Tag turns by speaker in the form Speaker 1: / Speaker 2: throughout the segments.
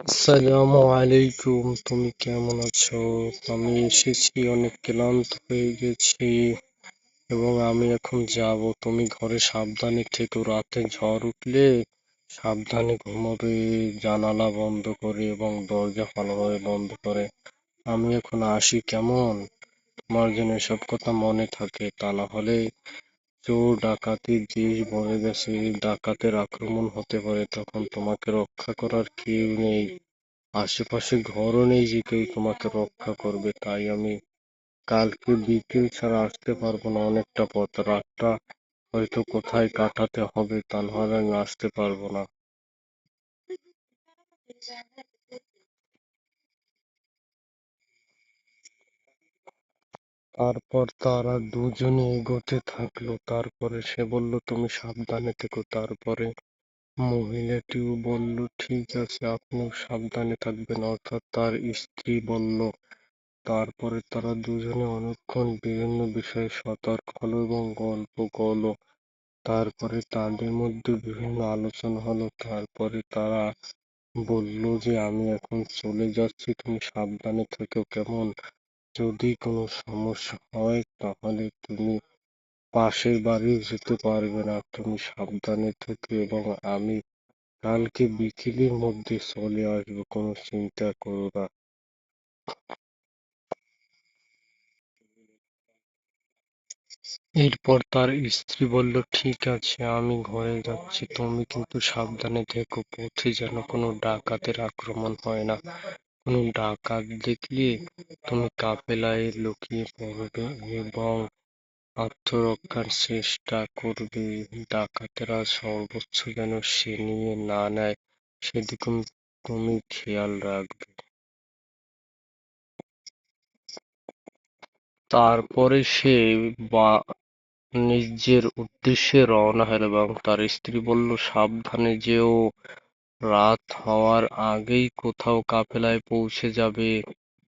Speaker 1: আসসালামু আলাইকুম, তুমি কেমন আছো? আমি এসেছি, অনেক ক্লান্ত হয়ে গেছি এবং আমি এখন যাব। তুমি ঘরে সাবধানে থেকো, রাতে ঝড় উঠলে সাবধানে ঘুমাবে, জানালা বন্ধ করে এবং দরজা ভালোভাবে বন্ধ করে। আমি এখন আসি, কেমন? তোমার যেন এসব কথা মনে থাকে, তা না হলে চোর ডাকাতির দেশ ভরে গেছে, ডাকাতের আক্রমণ হতে পারে, তখন তোমাকে রক্ষা করার কেউ নেই। আশেপাশে ঘরও নেই যে কেউ তোমাকে রক্ষা করবে, তাই আমি কালকে বিকেল ছাড়া আসতে পারবো না, অনেকটা পথ, রাতটা হয়তো কোথায় কাটাতে হবে, তা নাহলে আমি আসতে পারবো না। তারপর তারা দুজনে এগোতে থাকলো, তারপরে সে বলল তুমি সাবধানে থেকো, তারপরে মহিলাটিও বলল ঠিক আছে, আপনিও সাবধানে থাকবেন, অর্থাৎ তার স্ত্রী বলল। তারপরে তারা দুজনে অনেকক্ষণ বিভিন্ন বিষয়ে সতর্ক হলো এবং গল্প করলো। তারপরে তাদের মধ্যে বিভিন্ন আলোচনা হলো। তারপরে তারা বলল যে আমি এখন চলে যাচ্ছি, তুমি সাবধানে থেকো, কেমন? যদি কোনো সমস্যা হয় তাহলে তুমি পাশের বাড়িও যেতে পারবে না, তুমি সাবধানে থেকো এবং আমি কালকে বিকেলের মধ্যে চলে আসবো, কোনো চিন্তা করো না। এরপর তার স্ত্রী বলল ঠিক আছে, আমি ঘরে যাচ্ছি, তুমি কিন্তু সাবধানে থেকো, পথে যেন কোনো ডাকাতের আক্রমণ হয় না। কোনো ডাকাত দেখলে তুমি কাফেলায় লুকিয়ে পড়বে এবং আত্মরক্ষার চেষ্টা করবে। ডাকাতেরা সর্বোচ্চ যেন ছিনিয়ে না নেয়, সেদিকে তুমি খেয়াল রাখবে। তারপরে সে বা নিজের উদ্দেশ্যে রওনা হলো এবং তার স্ত্রী বলল সাবধানে যেও, রাত হওয়ার আগেই কোথাও কাফেলায় পৌঁছে যাবে,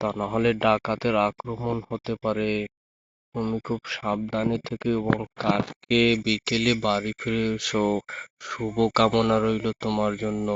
Speaker 1: তা না হলে ডাকাতের আক্রমণ হতে পারে। তুমি খুব সাবধানে থেকো এবং কালকে বিকেলে বাড়ি ফিরে এসো। শুভ কামনা রইল তোমার জন্য।